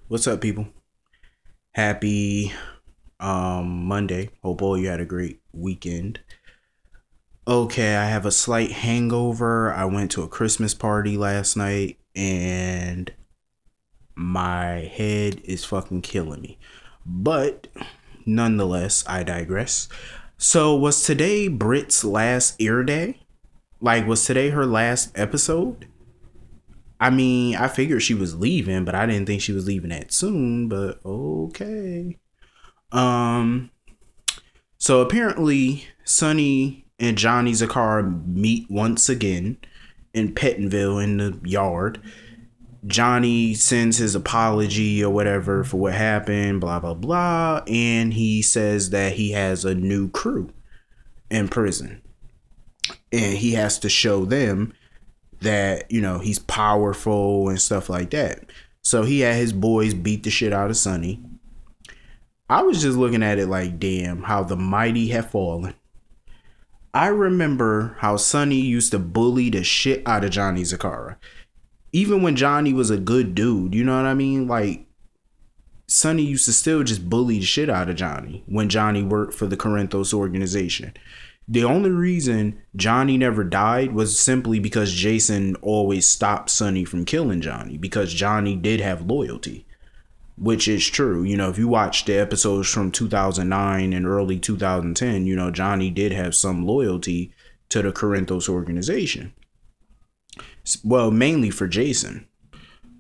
What's up, people? Happy Monday. Hope all you had a great weekend. Okay, I have a slight hangover. I went to a Christmas party last night and my head is fucking killing me. But nonetheless, I digress. So, was today Brit's last air day? Like, was today her last episode? I mean, I figured she was leaving, but I didn't think she was leaving that soon, but okay. Um, so apparently Sonny and Johnny Zakar meet once again in Pettonville in the yard. Johnny sends his apology or whatever for what happened, blah blah blah, and he says that he has a new crew in prison. And he has to show them that, he's powerful and stuff like that. So he had his boys beat the shit out of Sonny. I was just looking at it like, damn, how the mighty have fallen. I remember how Sonny used to bully the shit out of Johnny Zakara. Even when Johnny was a good dude, you know what I mean? Like, Sonny used to still just bully the shit out of Johnny when Johnny worked for the Corinthos organization. The only reason Johnny never died was simply because Jason always stopped Sonny from killing Johnny, because Johnny did have loyalty. Which is true. If you watch the episodes from 2009 and early 2010, Johnny did have some loyalty to the Corinthos organization. Well, mainly for Jason.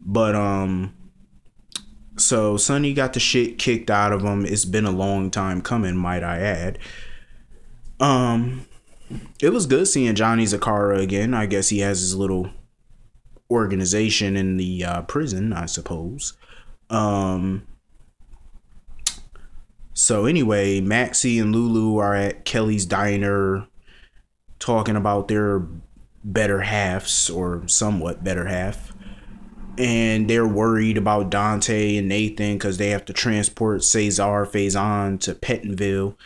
But, so Sonny got the shit kicked out of him. It's been a long time coming, might I add. It was good seeing Johnny Zakara again. I guess he has his little organization in the prison, I suppose. So anyway, Maxie and Lulu are at Kelly's diner talking about their better halves, or somewhat better half. And they're worried about Dante and Nathan because they have to transport Cesar Faison to Pettonville.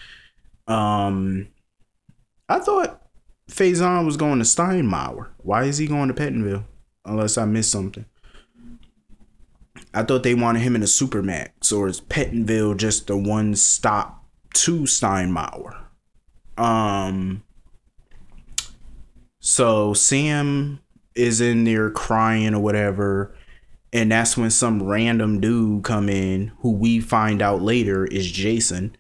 I thought Faison was going to Steinmauer. Why is he going to Pettonville? Unless I missed something. I thought they wanted him in a Supermax, or is Pettonville just the one stop to Steinmauer? So Sam is in there crying or whatever, and that's when some random dude come in, who we find out later is Jason.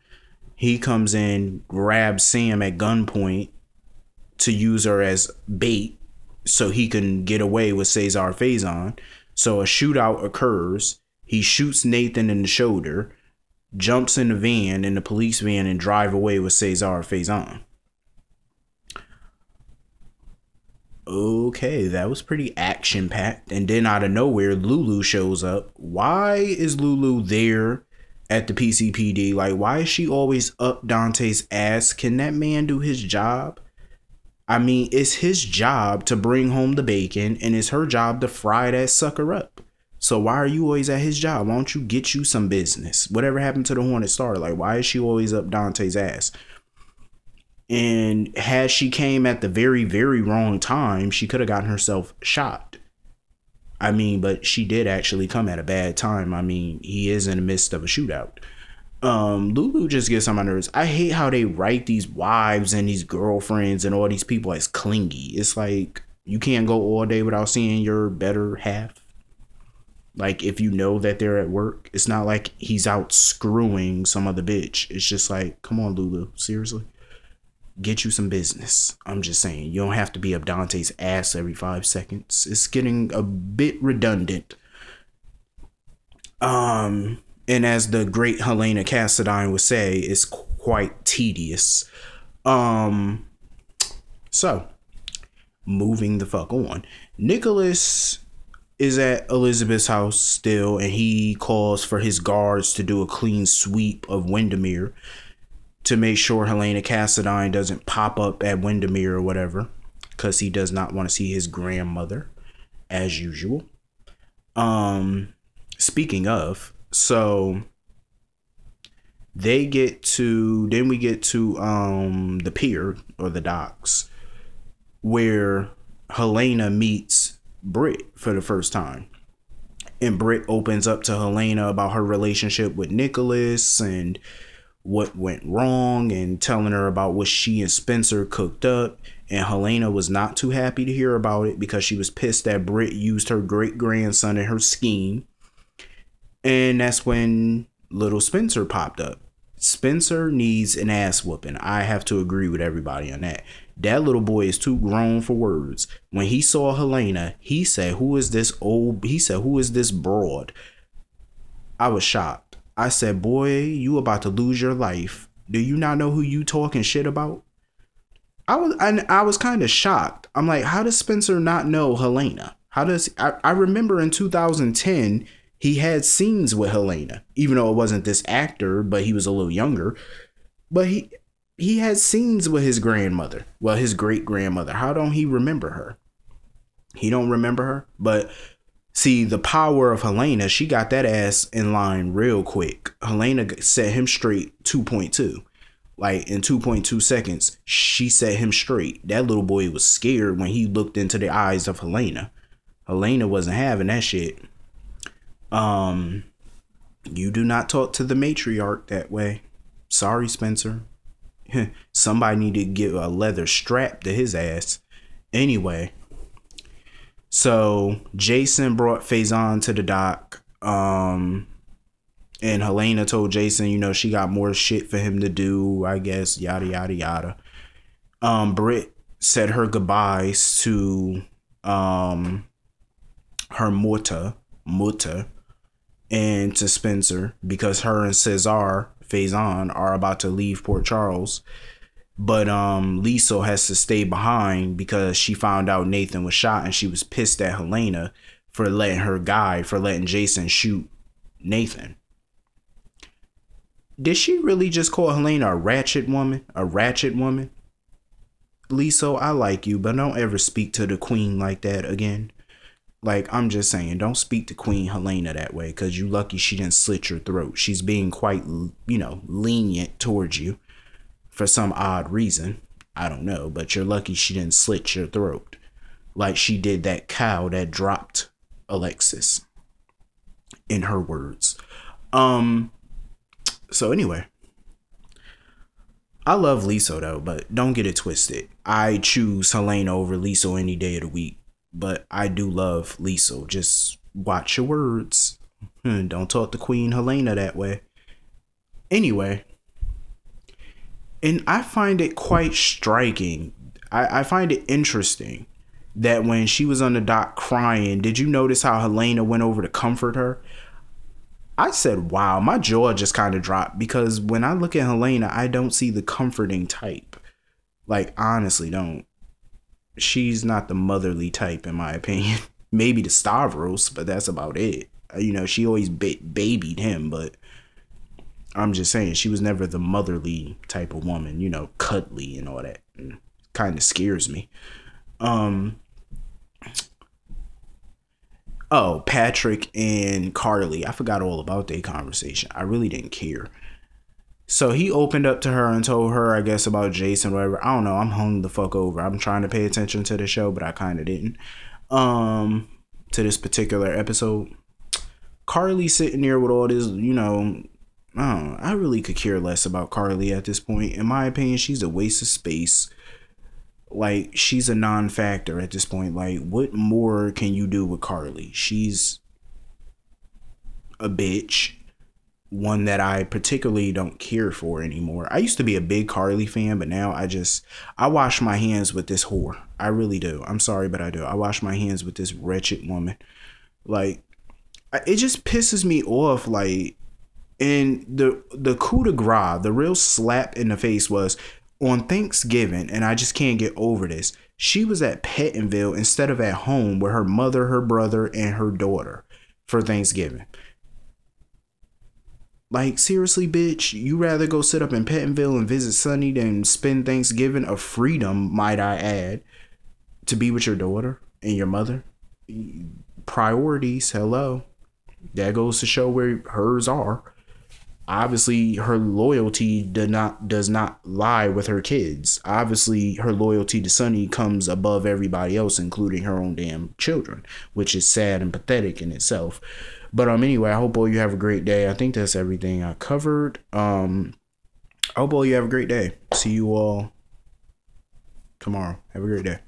He comes in, grabs Sam at gunpoint to use her as bait so he can get away with Cesar Faison. So a shootout occurs. He shoots Nathan in the shoulder, jumps in the van, in the police van, and drive away with Cesar Faison. Okay, that was pretty action-packed. And then out of nowhere, Lulu shows up. Why is Lulu there at the PCPD? Like, why is she always up Dante's ass? Can that man do his job? I mean, it's his job to bring home the bacon, and it's her job to fry that sucker up. So why are you always at his job? Why don't you get you some business? Whatever happened to the Hornet Star? Like, why is she always up Dante's ass? And had she came at the very, very wrong time, she could have gotten herself shot. I mean, but she did actually come at a bad time. I mean, he is in the midst of a shootout. Lulu just gets on my nerves. I hate how they write these wives and these girlfriends and all these people as clingy. It's like, you can't go all day without seeing your better half. Like, if you know that they're at work, it's not like he's out screwing some other bitch. It's just like, come on, Lulu, seriously, get you some business. I'm just saying, you don't have to be up Dante's ass every 5 seconds. It's getting a bit redundant. And as the great Helena Cassadine would say, it's quite tedious. So, moving the fuck on. Nicholas is at Elizabeth's house still, and he calls for his guards to do a clean sweep of Windermere to make sure Helena Cassadine doesn't pop up at Windermere or whatever, because he does not want to see his grandmother, as usual. Speaking of, so we get to the pier, or the docks, where Helena meets Britt for the first time. And Britt opens up to Helena about her relationship with Nicholas and what went wrong, and telling her about what she and Spencer cooked up. And Helena was not too happy to hear about it because she was pissed that Britt used her great grandson in her scheme. And that's when little Spencer popped up. Spencer needs an ass whooping. I have to agree with everybody on that. That little boy is too grown for words. When he saw Helena, he said, "Who is this old?" He said, "Who is this broad?" I was shocked. I said, "Boy, you about to lose your life. Do you not know who you talking shit about?" I was kind of shocked. I'm like, how does Spencer not know Helena? I remember in 2010 he had scenes with Helena, even though it wasn't this actor, but he was a little younger. But he had scenes with his grandmother. Well, his great grandmother. How don't he remember her? He don't remember her. But see, the power of Helena, she got that ass in line real quick. Helena set him straight 2.2. Like in 2.2 seconds, she set him straight. That little boy was scared when he looked into the eyes of Helena. Helena wasn't having that shit. You do not talk to the matriarch that way. Sorry, Spencer. Somebody need to give a leather strap to his ass. Anyway, so Jason brought Faison to the dock. And Helena told Jason, she got more shit for him to do, I guess, yada, yada, yada. Britt said her goodbyes to her mutter, and to Spencer, because her and Faison are about to leave Port Charles. But Liesl has to stay behind because she found out Nathan was shot, and she was pissed at Helena for letting Jason shoot Nathan. Did she really just call Helena a ratchet woman? Liesl, I like you, but don't ever speak to the queen like that again. Like, I'm just saying, don't speak to Queen Helena that way, because you lucky she didn't slit your throat. She's being quite, lenient towards you for some odd reason. I don't know, but you're lucky she didn't slit your throat like she did that cow that dropped Alexis, in her words. So anyway, I love Liesl though, but don't get it twisted. I choose Helena over Liesl any day of the week. But I do love Liesl. Just watch your words. Don't talk to Queen Helena that way. Anyway. And I find it quite striking. I find it interesting that when she was on the dock crying, did you notice how Helena went over to comfort her? I said, wow, my jaw just kind of dropped, because when I look at Helena, I don't see the comforting type. Like, honestly, don't. She's not the motherly type, in my opinion. Maybe the Stavros, but that's about it. She always babied him, but I'm just saying, she was never the motherly type of woman, cuddly and all that. Kind of scares me. Oh, Patrick and Carly. I forgot all about their conversation. I really didn't care. So he opened up to her and told her, I guess, about Jason, whatever. I don't know. I'm hung the fuck over. I'm trying to pay attention to the show, but I kind of didn't. To this particular episode. Carly sitting there with all this, I really could care less about Carly at this point. In my opinion, she's a waste of space. Like, she's a non-factor at this point. Like, what more can you do with Carly? She's a bitch. One that I particularly don't care for anymore. I used to be a big Carly fan, but now I wash my hands with this whore. I really do. I'm sorry, but I do. I wash my hands with this wretched woman. Like, it just pisses me off. Like, and the coup de grace, the real slap in the face was on Thanksgiving, and I just can't get over this. She was at Pettonville instead of at home with her mother, her brother, and her daughter for Thanksgiving. Like, seriously, bitch, you rather go sit up in Pettonville and visit Sunny than spend Thanksgiving of freedom, might I add, to be with your daughter and your mother? Priorities, hello. That goes to show where hers are. obviously her loyalty does not lie with her kids. Obviously her loyalty to Sonny comes above everybody else, including her own damn children, which is sad and pathetic in itself. But anyway, I hope all you have a great day. I think that's everything I covered. I hope all you have a great day. See you all tomorrow. Have a great day.